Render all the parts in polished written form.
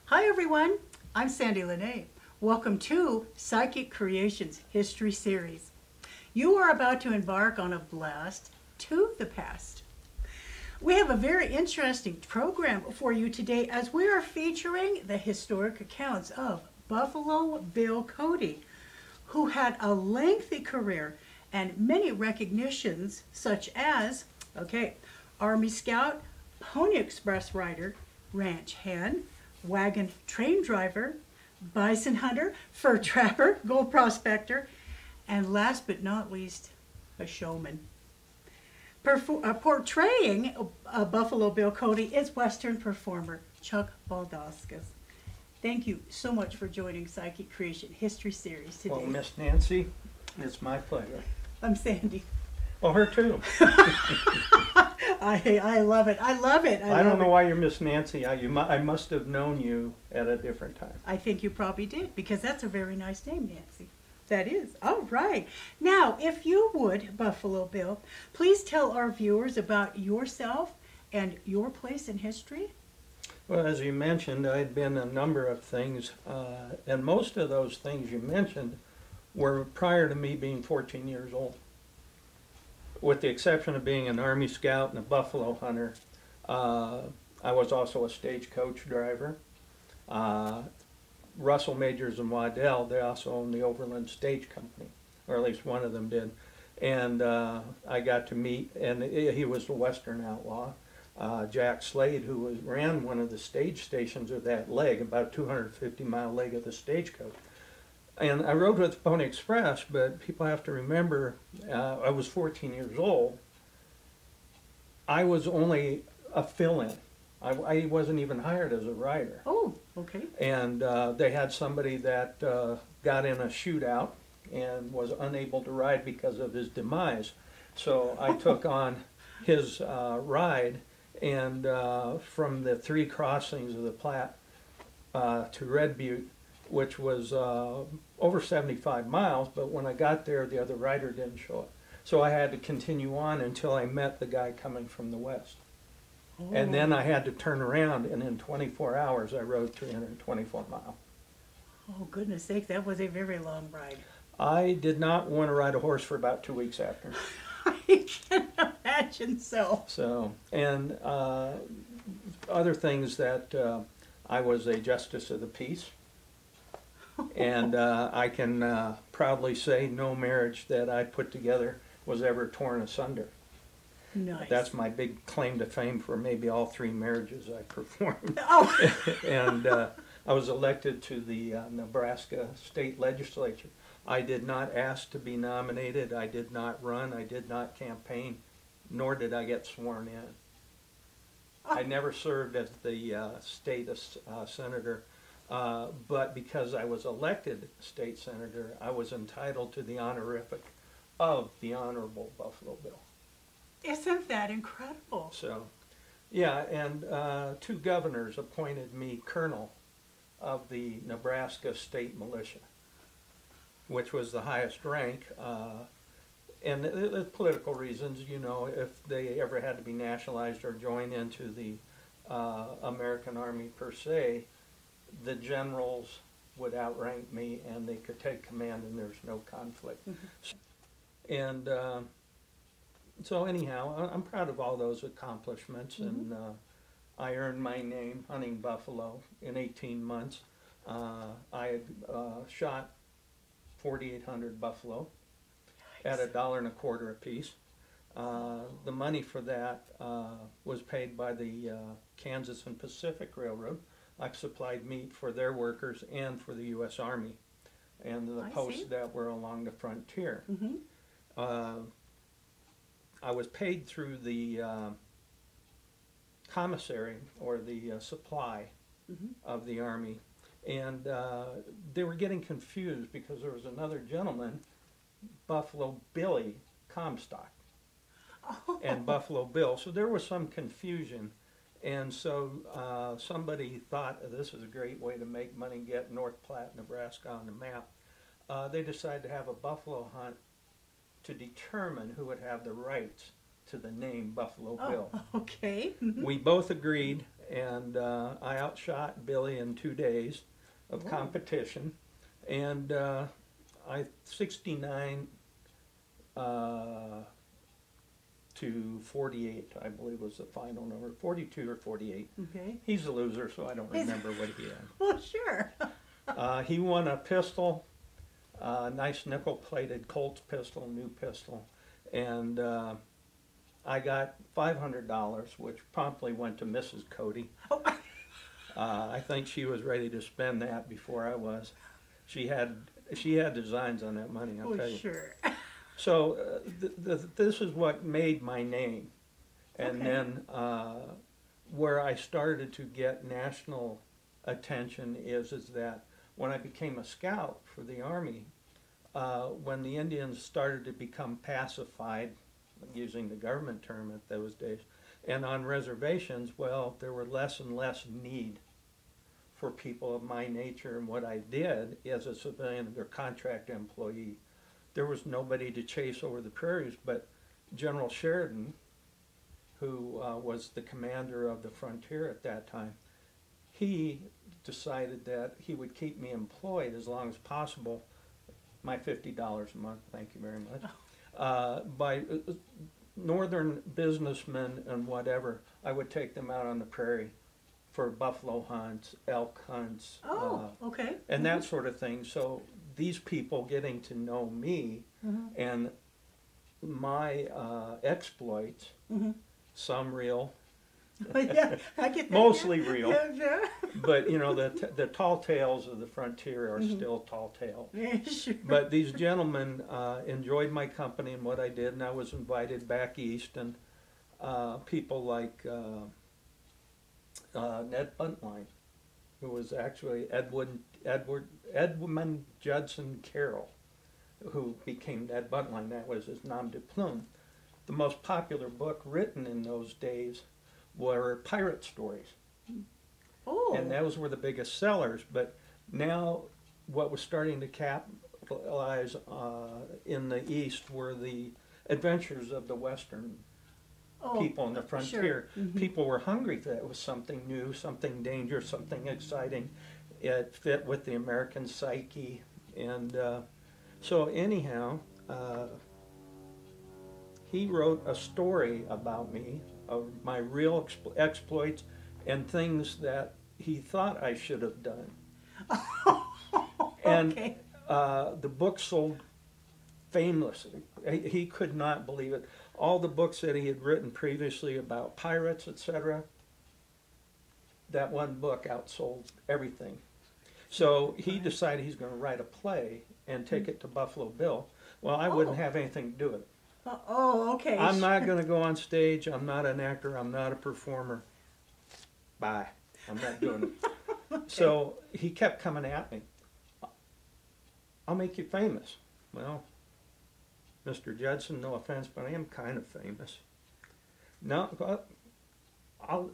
Hi everyone, I'm Sandie La Nae. Welcome to Psychic Creations History Series. You are about to embark on a blast to the past. We have a very interesting program for you today as we are featuring the historic accounts of Buffalo Bill Cody, who had a lengthy career and many recognitions such as, Army Scout, Pony Express rider, ranch hand, wagon train driver, bison hunter, fur trapper, gold prospector, and last but not least, a showman. Portraying Buffalo Bill Cody is Western performer Chuck Baldauskas. Thank you so much for joining Psychic Creation History Series today. Well, Miss Nancy, it's my pleasure. I'm Sandie. Well, her too. I love it. I love it. I don't know why you're Miss Nancy. I must have known you at a different time. I think you probably did, because that's a very nice name, Nancy. That is. All right. Now, if you would, Buffalo Bill, please tell our viewers about yourself and your place in history. Well, as you mentioned, I'd been a number of things, and most of those things you mentioned were prior to me being 14 years old. With the exception of being an Army Scout and a buffalo hunter, I was also a stagecoach driver. Russell Majors and Waddell, they also owned the Overland Stage Company, or at least one of them did. And I got to meet, and he was the Western outlaw, Jack Slade, who ran one of the stage stations of that leg, about a 250-mile leg of the stagecoach. And I rode with Pony Express, but people have to remember, I was 14 years old. I was only a fill-in. I wasn't even hired as a rider. Oh, okay. And they had somebody that got in a shootout and was unable to ride because of his demise. So I took on his ride, and from the 3 crossings of the Platte to Red Butte, which was over 75 miles, but when I got there, the other rider didn't show up. So I had to continue on until I met the guy coming from the west. Oh. And then I had to turn around, and in 24 hours, I rode 324 miles. Oh, goodness sake, that was a very long ride. I did not want to ride a horse for about 2 weeks after. I can imagine so. So, and other things that I was a justice of the peace. And I can proudly say no marriage that I put together was ever torn asunder. Nice. That's my big claim to fame for maybe all 3 marriages I performed. Oh. And I was elected to the Nebraska state legislature. I did not ask to be nominated. I did not run. I did not campaign, nor did I get sworn in. Oh. I never served as the state senator. But because I was elected state senator, I was entitled to the honorific of the Honorable Buffalo Bill. Isn't that incredible? So, yeah, and 2 governors appointed me colonel of the Nebraska State Militia, which was the highest rank. And the political reasons, you know, if they ever had to be nationalized or join into the American Army per se, the generals would outrank me and they could take command and there's no conflict. Mm-hmm. And so anyhow, I'm proud of all those accomplishments. Mm-hmm. And I earned my name hunting buffalo in 18 months. I had shot 4,800 buffalo. Nice. At $1.25 a piece. The money for that was paid by the Kansas and Pacific Railroad. I supplied meat for their workers and for the U.S. Army and the posts that were along the frontier. Mm-hmm. I was paid through the commissary, or the supply, mm-hmm. of the Army, and they were getting confused because there was another gentleman, Buffalo Billy Comstock, and Buffalo Bill, so there was some confusion. And so somebody thought this is a great way to make money, get North Platte, Nebraska on the map. They decided to have a buffalo hunt to determine who would have the rights to the name Buffalo Bill. Okay. Mm-hmm. We both agreed, and I outshot Billy in 2 days of competition, and I 69 to 48, I believe was the final number, 42 or 48. Okay. He's a loser, so I don't remember what he had. Well, sure. He won a pistol, nice nickel-plated Colt's pistol, new pistol, and I got $500, which promptly went to Mrs. Cody. Oh. I think she was ready to spend that before I was. She had designs on that money, I'll tell you. Sure. So this is what made my name, and then where I started to get national attention is that when I became a scout for the Army, when the Indians started to become pacified, using the government term at those days, and on reservations, well, there were less and less need for people of my nature, and what I did as a civilian or contract employee, there was nobody to chase over the prairies, but General Sheridan, who was the commander of the frontier at that time, he decided that he would keep me employed as long as possible, my $50 a month, thank you very much, by northern businessmen and whatever. I would take them out on the prairie for buffalo hunts, elk hunts, okay. and that sort of thing. So these people getting to know me and my exploits, some real, Yeah, I get that. mostly real, Yeah. but you know, the tall tales of the frontier are still tall tales. Yeah, sure. But these gentlemen enjoyed my company and what I did, and I was invited back east, and people like Ned Buntline, who was actually Edmund Judson Carroll, who became Ned Buntline. That was his nom de plume. The most popular book written in those days were pirate stories. Oh. And those were the biggest sellers. But now what was starting to capitalize in the East were the adventures of the Western people on the frontier. Sure. People were hungry for that. It was something new, something dangerous, something exciting. It fit with the American psyche. And so anyhow, he wrote a story about me, of my real exploits and things that he thought I should have done. And the book sold famously. He could not believe it. All the books that he had written previously about pirates, etc., that one book outsold everything. So he decided he's going to write a play and take it to Buffalo Bill. Well, I wouldn't have anything to do with it. Okay. I'm not going to go on stage. I'm not an actor. I'm not a performer. Bye. I'm not doing it. So he kept coming at me. I'll make you famous. Well, Mr. Judson, no offense, but I am kind of famous. No,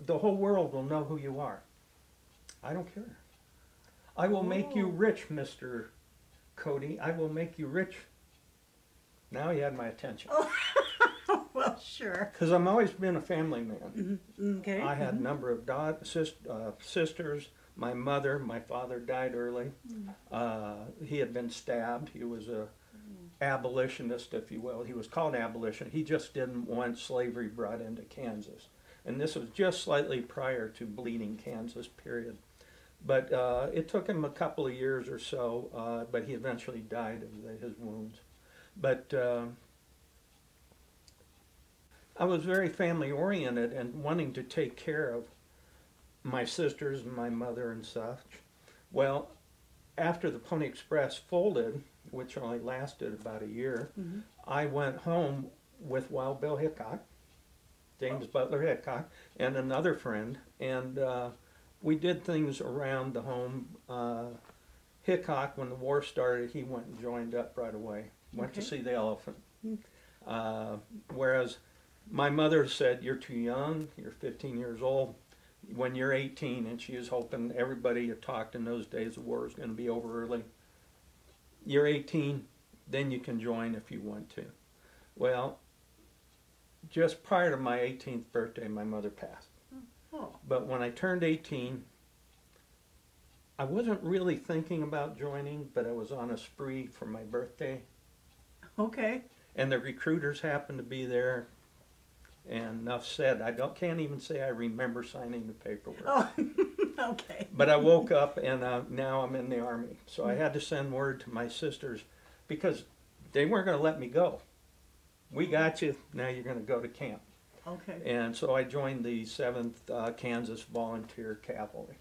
the whole world will know who you are. I don't care. I will make you rich, Mr. Cody. I will make you rich. Now he had my attention. Well, sure. Because I've always been a family man. Okay. I had a number of sisters. My mother, my father died early. He had been stabbed. He was a abolitionist, if you will. He was called abolition. He just didn't want slavery brought into Kansas. And this was just slightly prior to Bleeding Kansas, period. But it took him a couple of years or so, but he eventually died of his wounds. But I was very family oriented and wanting to take care of my sisters and my mother and such. Well, after the Pony Express folded, which only lasted about a year, I went home with Wild Bill Hickok, James Butler Hickok, and another friend, and we did things around the home. Hickok, when the war started, he went and joined up right away, went to see the elephant. Whereas my mother said, you're too young, you're 15 years old, when you're 18, and she was hoping everybody had talked in those days, the war was going to be over early. You're 18, then you can join if you want to. Well, just prior to my 18th birthday, my mother passed. Oh, But when I turned 18, I wasn't really thinking about joining, but I was on a spree for my birthday, okay. and the recruiters happened to be there. And enough said. Can't even say I remember signing the paperwork. Oh, okay. But I woke up and now I'm in the Army. So I had to send word to my sisters because they weren't going to let me go. We got you. Now you're going to go to camp. Okay. And so I joined the 7th Kansas Volunteer Cavalry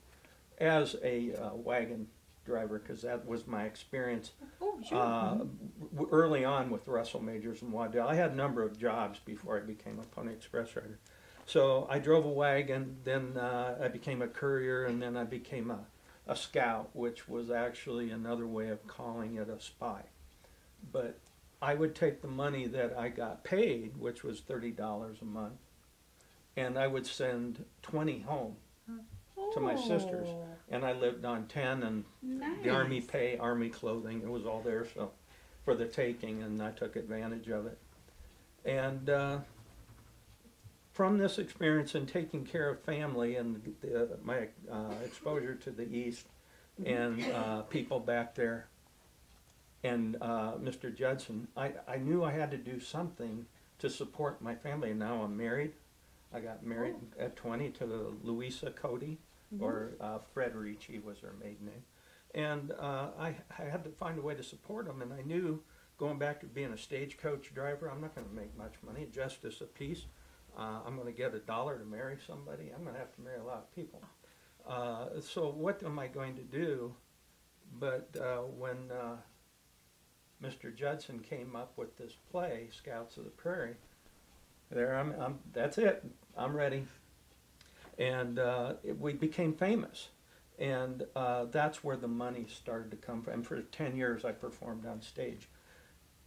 as a wagon driver because that was my experience Oh, sure. early on with Russell Majors and Waddell. I had a number of jobs before I became a Pony Express rider. So I drove a wagon, then I became a courier, and then I became a scout, which was actually another way of calling it a spy. But I would take the money that I got paid, which was $30 a month, and I would send 20 home to my sisters. Oh, And I lived on 10, and the Army nice. pay, Army clothing, it was all there so for the taking, and I took advantage of it. And from this experience in taking care of family and my exposure to the East and people back there and Mr. Judson, I knew I had to do something to support my family. And now I'm married. I got married at 20 to Louisa Cody, or Frederici was her maiden name. And I had to find a way to support them, and I knew going back to being a stagecoach driver, I'm not going to make much money, justice a piece. I'm going to get $1 to marry somebody. I'm going to have to marry a lot of people. So what am I going to do? But when Mr. Judson came up with this play, Scouts of the Prairie, that's it. I'm ready. And we became famous. And that's where the money started to come from. And for 10 years, I performed on stage.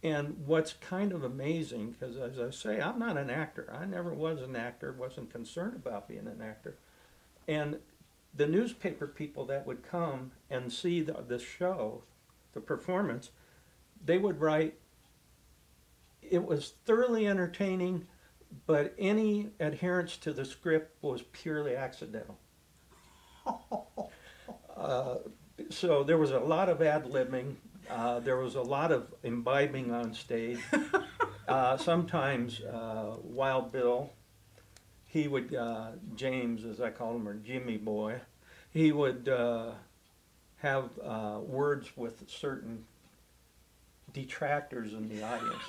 And what's kind of amazing, because as I say, I'm not an actor. I never was an actor, wasn't concerned about being an actor. And the newspaper people that would come and see the show, the performance, they would write, it was thoroughly entertaining, but any adherence to the script was purely accidental. So there was a lot of ad-libbing. There was a lot of imbibing on stage. Sometimes Wild Bill, he would, James as I call him, or Jimmy Boy, he would have words with certain detractors in the audience.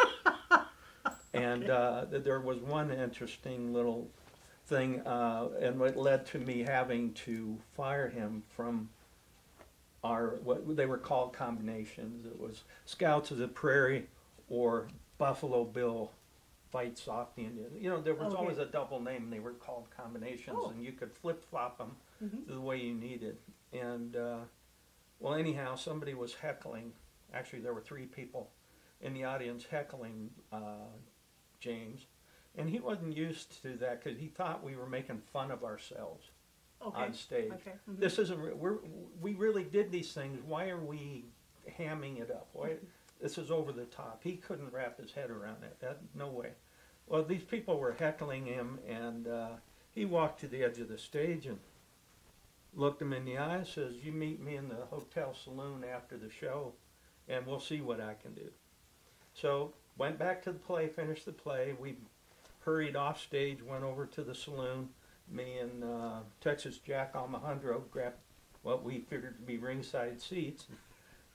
And there was one interesting little thing, and it led to me having to fire him from what they were called combinations. It was Scouts of the Prairie or Buffalo Bill Fights Off the Indian. You know, there was always a double name. They were called combinations, and you could flip-flop them the way you needed. And, well, anyhow, somebody was heckling. Actually, there were 3 people in the audience heckling James. And he wasn't used to that because he thought we were making fun of ourselves. On stage. Okay. This isn't. We really did these things. Why are we hamming it up? Why? This is over the top. He couldn't wrap his head around it. No way. Well, these people were heckling him, and he walked to the edge of the stage and looked him in the eye and says, "You meet me in the hotel saloon after the show, and we'll see what I can do." So went back to the play, finished the play. We hurried off stage, went over to the saloon. Me and Texas Jack Alejandro grabbed what we figured to be ringside seats.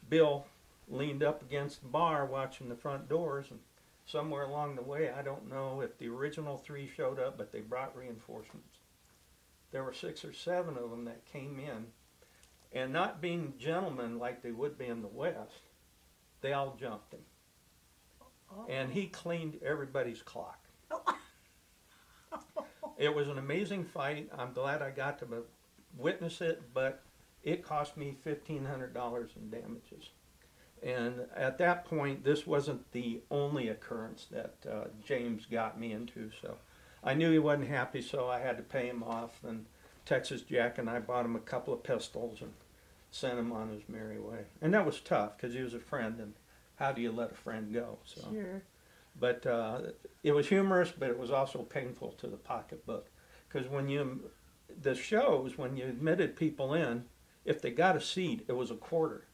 Bill leaned up against the bar watching the front doors, and somewhere along the way, I don't know if the original 3 showed up, but they brought reinforcements. There were 6 or 7 of them that came in, and not being gentlemen like they would be in the West, they all jumped him. And he cleaned everybody's clock. It was an amazing fight. I'm glad I got to witness it, but it cost me $1,500 in damages. And at that point, this wasn't the only occurrence that James got me into. So I knew he wasn't happy, so I had to pay him off. And Texas Jack and I bought him a couple of pistols and sent him on his merry way. And that was tough because he was a friend, and how do you let a friend go? So. Sure. But it was humorous, but it was also painful to the pocketbook. Because when you the shows, when you admitted people in, if they got a seat, it was a quarter.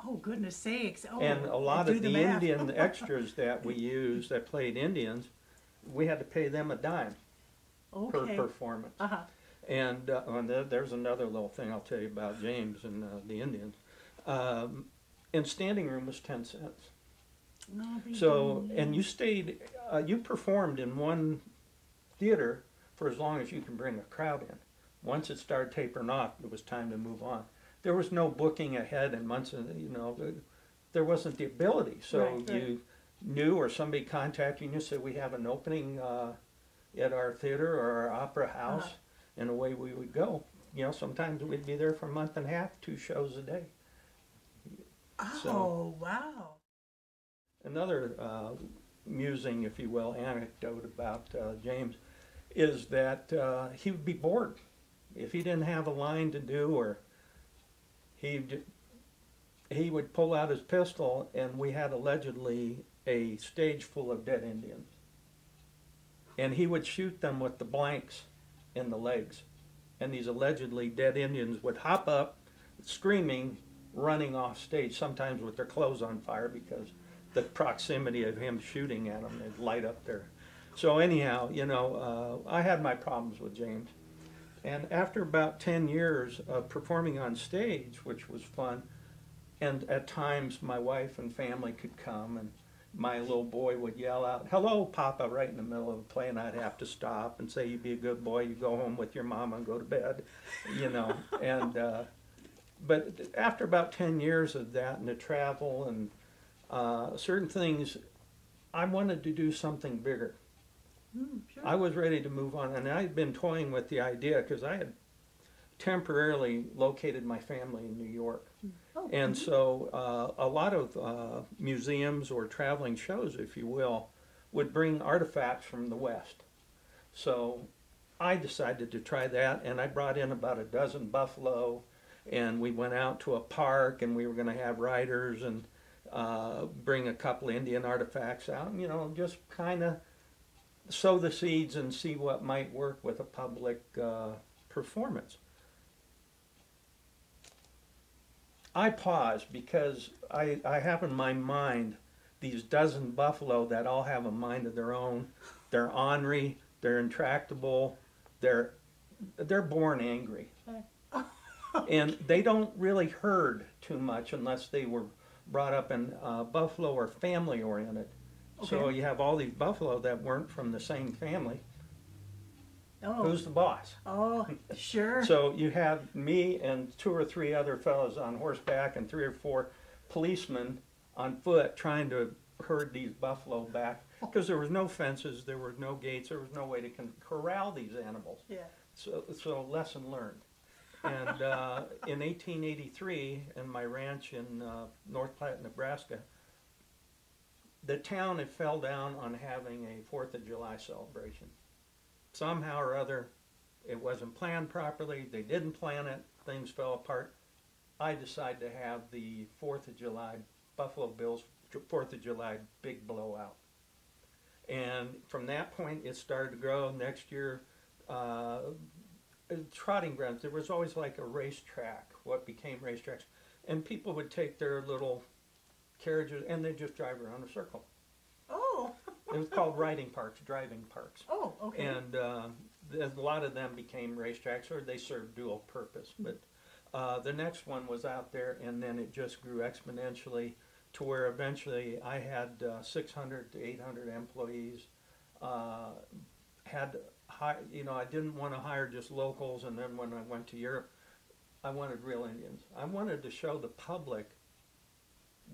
Oh, goodness sakes. Oh, And a lot do of the math. Indian extras that we used that played Indians, we had to pay them a dime per Okay. performance. Uh-huh. And there's another little thing I'll tell you about James and the Indians. And standing room was 10 cents. No, they So, do, and yeah. you stayed, you performed in one theater for as long as you can bring a crowd in. Once it started tapering off, it was time to move on. There was no booking ahead and months, you know, there wasn't the ability. So Right, right. you knew, or somebody contacted you and said, we have an opening at our theater or our opera house, Uh-huh. and away we would go. You know, sometimes we'd be there for a month and a half, 2 shows a day. Oh, So, wow. another amusing, if you will, anecdote about James is that he would be bored if he didn't have a line to do, or he would pull out his pistol, and we had allegedly a stage full of dead Indians, and he would shoot them with the blanks in the legs, and these allegedly dead Indians would hop up, screaming, running off stage, sometimes with their clothes on fire because the proximity of him shooting at them, they'd light up there. So anyhow, you know, I had my problems with James. And after about 10 years of performing on stage, which was fun, and at times my wife and family could come, and my little boy would yell out, "Hello, Papa," right in the middle of the play, and I'd have to stop and say, "You be a good boy, you go home with your mama and go to bed," you know. And but after about 10 years of that and the travel and certain things, I wanted to do something bigger. Sure. I was ready to move on, and I had been toying with the idea because I had temporarily located my family in New York. Oh, And so a lot of museums or traveling shows, if you will, would bring artifacts from the West. So I decided to try that, and I brought in about a dozen buffalo, and we went out to a park, and we were going to have riders and bring a couple Indian artifacts out, and, you know, just kind of sow the seeds and see what might work with a public performance. I paused because I have in my mind these dozen buffalo that all have a mind of their own. They're ornery, they're intractable, they're born angry. And they don't really herd too much unless they were brought up in buffalo or family oriented. So Okay. you have all these buffalo that weren't from the same family. Oh, Who's the boss? oh, sure. So you have me and 2 or 3 other fellows on horseback and 3 or 4 policemen on foot trying to herd these buffalo back because there was no fences, there were no gates, there was no way to corral these animals. Yeah. So lesson learned. And in 1883, in my ranch in North Platte, Nebraska, the town had fell down on having a 4th of July celebration. Somehow or other, it wasn't planned properly, they didn't plan it, things fell apart. I decided to have the 4th of July, Buffalo Bill's 4th of July big blowout. And from that point, it started to grow. Next year, trotting grounds, there was always like a racetrack, what became racetracks. And people would take their little carriages and they'd just drive around a circle. Oh. It was called riding parks, driving parks. Oh, okay. And a lot of them became racetracks, or they served dual purpose. But the next one was out there, and then it just grew exponentially to where eventually I had 600 to 800 employees. You know, I didn't want to hire just locals, and then when I went to Europe, I wanted real Indians. I wanted to show the public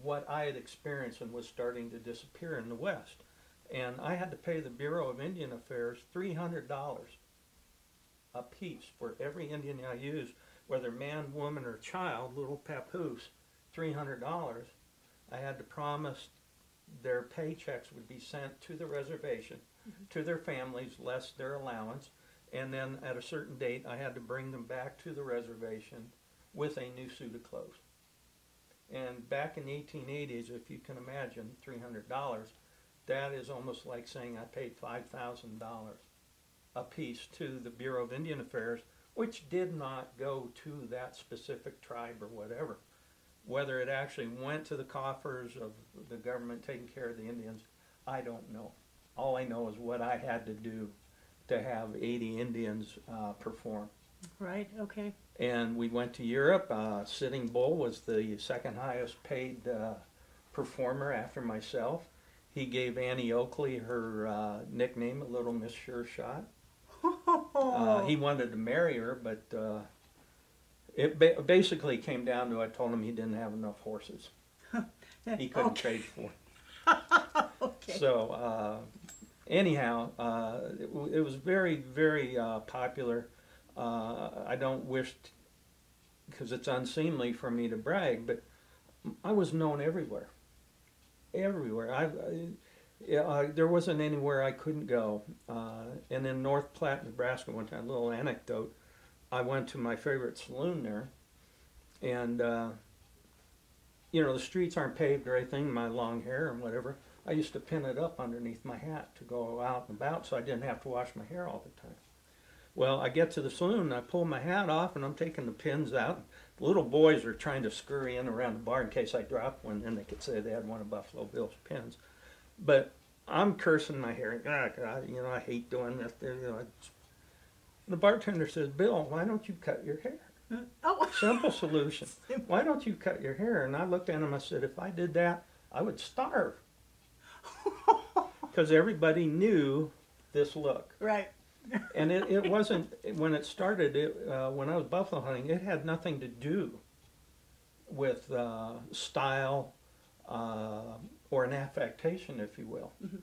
what I had experienced and was starting to disappear in the West. And I had to pay the Bureau of Indian Affairs $300 a piece for every Indian I used, whether man, woman, or child, little papoose, $300. I had to promise their paychecks would be sent to the reservation, to their families, less their allowance, and then at a certain date I had to bring them back to the reservation with a new suit of clothes. And back in the 1880s, if you can imagine, $300, that is almost like saying I paid $5,000 a piece to the Bureau of Indian Affairs, which did not go to that specific tribe or whatever. Whether it actually went to the coffers of the government taking care of the Indians, I don't know. All I know is what I had to do to have 80 Indians perform. Right, okay. And we went to Europe. Sitting Bull was the second highest paid performer after myself. He gave Annie Oakley her nickname, Little Miss Sure Shot. He wanted to marry her, but it basically came down to, I told him he didn't have enough horses. He couldn't trade for it. Okay. So anyhow, it was very, very popular. I don't wish, because it's unseemly for me to brag, but I was known everywhere. Everywhere. There wasn't anywhere I couldn't go. And in North Platte, Nebraska, one time, a little anecdote, I went to my favorite saloon there, and the streets aren't paved or anything, my long hair and whatever. I used to pin it up underneath my hat to go out and about so I didn't have to wash my hair all the time. Well, I get to the saloon, and I pull my hat off, and I'm taking the pins out. The little boys are trying to scurry in around the bar in case I dropped one, and they could say they had one of Buffalo Bill's pins. But I'm cursing my hair. God, I hate doing this. The bartender says, "Bill, why don't you cut your hair?" Oh. Simple solution. Why don't you cut your hair? And I looked at him, I said, if I did that, I would starve. Because everybody knew this look. Right. And it wasn't, when it started, when I was buffalo hunting, it had nothing to do with style or an affectation, if you will. Mm-hmm.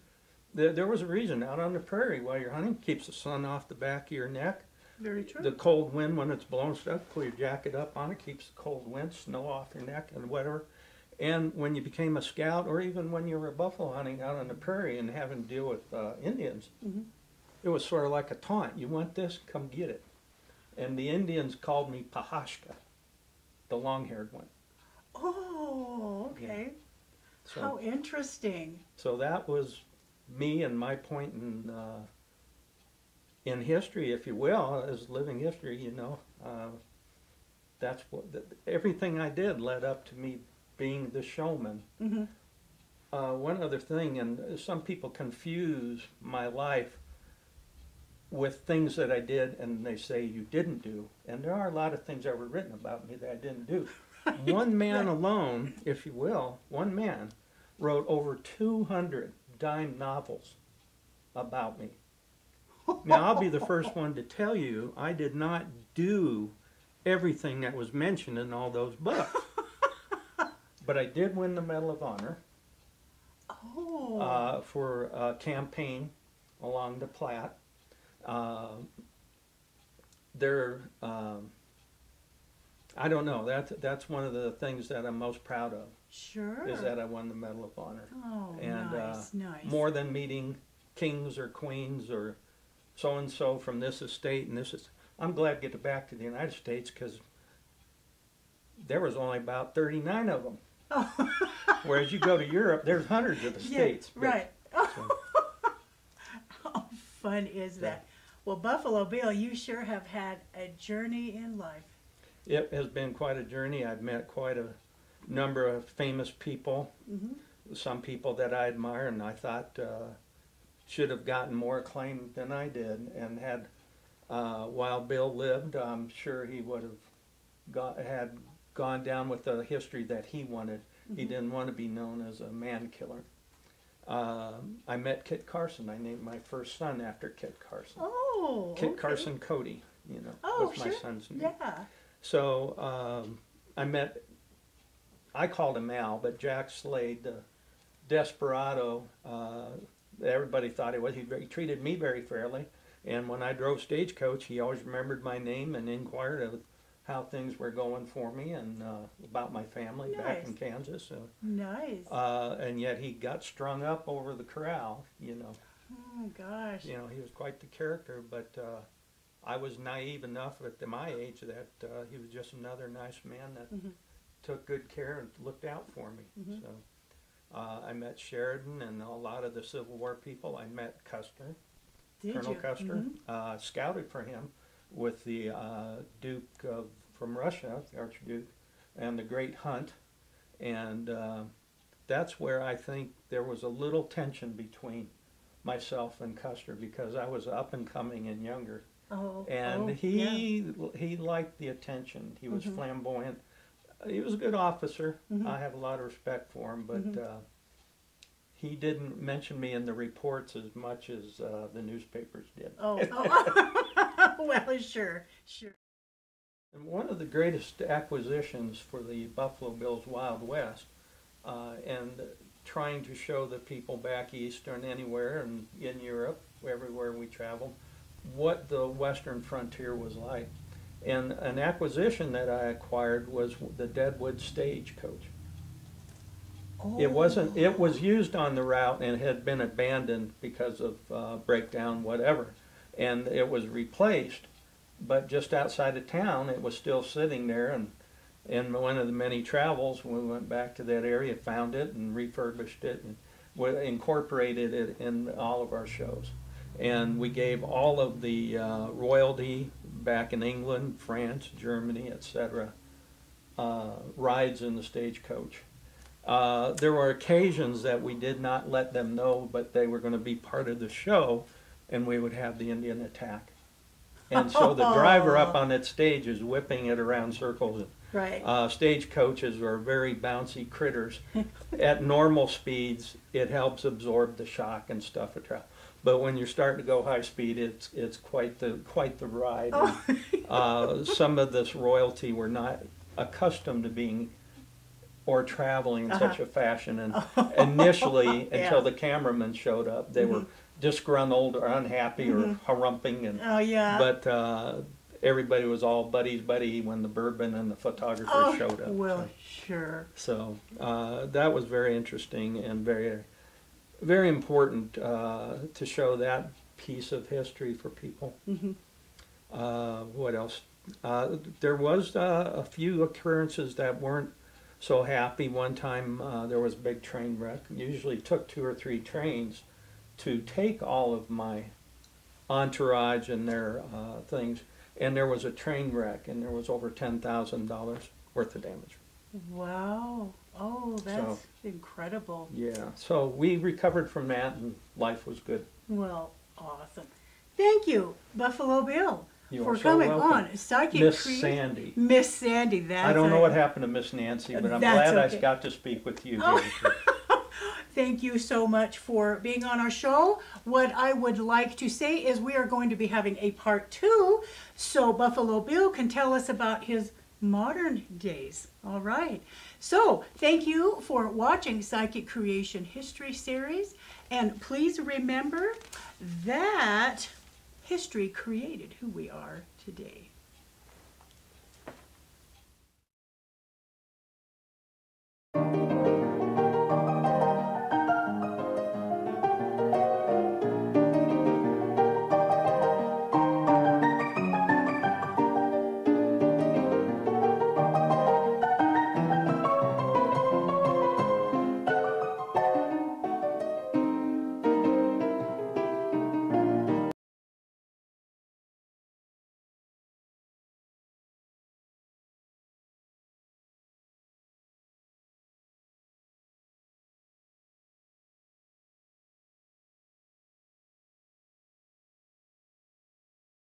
There was a reason. Out on the prairie while you're hunting, keeps the sun off the back of your neck. Very true. The cold wind, when it's blowing stuff, pull your jacket up on it, keeps the cold wind, snow off your neck and whatever. And when you became a scout, or even when you were buffalo hunting out on the prairie and having to deal with Indians, Mm-hmm. it was sort of like a taunt. You want this? Come get it. And the Indians called me Pahashka, the long-haired one. Oh, okay. Yeah. So, how interesting. So that was me and my point in history, if you will, as living history. That's what everything I did led up to me being the showman. Mm-hmm. One other thing, and some people confuse my life with things that I did and they say you didn't do. And there are a lot of things that were written about me that I didn't do. One man alone, if you will, one man wrote over 200 dime novels about me. Now, I'll be the first one to tell you I did not do everything that was mentioned in all those books. But I did win the Medal of Honor for a campaign along the Platte. I don't know. That's one of the things that I'm most proud of. Sure. Is that I won the Medal of Honor. Oh, and, nice, nice. More than meeting kings or queens or so and so from this estate and this is. I'm glad to get back to the United States because there was only about 39 of them. Oh. Whereas you go to Europe, there's hundreds of estates. Yeah, right. So. How fun is that? Well, Buffalo Bill, you sure have had a journey in life. It has been quite a journey. I've met quite a number of famous people, Mm-hmm. some people that I admire and I thought should have gotten more acclaim than I did. And had while Bill lived, I'm sure he would have had gone down with the history that he wanted. Mm-hmm. He didn't want to be known as a man killer. I met Kit Carson. I named my first son after Kit Carson. Oh, Kit okay. Carson Cody, Oh, was sure. my son's name. Yeah. So I called him Al, but Jack Slade, the desperado, everybody thought he was. He treated me very fairly. And when I drove stagecoach, he always remembered my name and inquired of how things were going for me and about my family back in Kansas. So, nice. And yet he got strung up over the corral, Oh, gosh. He was quite the character, but I was naive enough at my age that he was just another nice man that Mm-hmm. took good care and looked out for me. Mm-hmm. So I met Sheridan and a lot of the Civil War people. I met Custer. Did Colonel you? Custer. Scouted for him with the Duke from Russia, the Archduke, and the Great Hunt. And that's where I think there was a little tension between myself and Custer, because I was up and coming and younger. And he liked the attention. He was flamboyant. He was a good officer. I have a lot of respect for him, but he didn't mention me in the reports as much as the newspapers did. Well, sure. And one of the greatest acquisitions for the Buffalo Bills Wild West, and trying to show the people back east and anywhere and in Europe, everywhere we traveled, what the western frontier was like. And an acquisition that I acquired was the Deadwood stagecoach. It was used on the route and had been abandoned because of breakdown, whatever. And it was replaced, but just outside of town, it was still sitting there. And in one of the many travels, we went back to that area, found it, and refurbished it, and incorporated it in all of our shows. And we gave all of the royalty back in England, France, Germany, etc., rides in the stagecoach. There were occasions that we did not let them know, but they were going to be part of the show, and we would have the Indian attack. And so the driver up on that stage is whipping it around circles. Right. Stagecoaches are very bouncy critters. At normal speeds, it helps absorb the shock and stuff of travel. But when you're starting to go high speed, it's quite the ride. And, some of this royalty were not accustomed to being or traveling in such a fashion. And initially, until the cameraman showed up, they were disgruntled or unhappy or harumping. And but everybody was all buddy when the bourbon and the photographer showed up. Well, sure. So that was very interesting and very, very important to show that piece of history for people. What else? There was a few occurrences that weren't so happy. One time there was a big train wreck. Usually took 2 or 3 trains to take all of my entourage and their things. And there was a train wreck, and there was over $10,000 worth of damage. Wow. Oh, that's incredible. Yeah. So we recovered from that, and life was good. Well, awesome. Thank you, Buffalo Bill, for so coming welcome. on. Psychic Miss Sandie. Miss Sandie, that's I don't know what happened to Miss Nancy, but I'm glad I got to speak with you. Thank you so much for being on our show. What I would like to say is we are going to be having a part 2, so Buffalo Bill can tell us about his modern days. All right. So thank you for watching Psychic Creation History Series. And please remember that history created who we are today.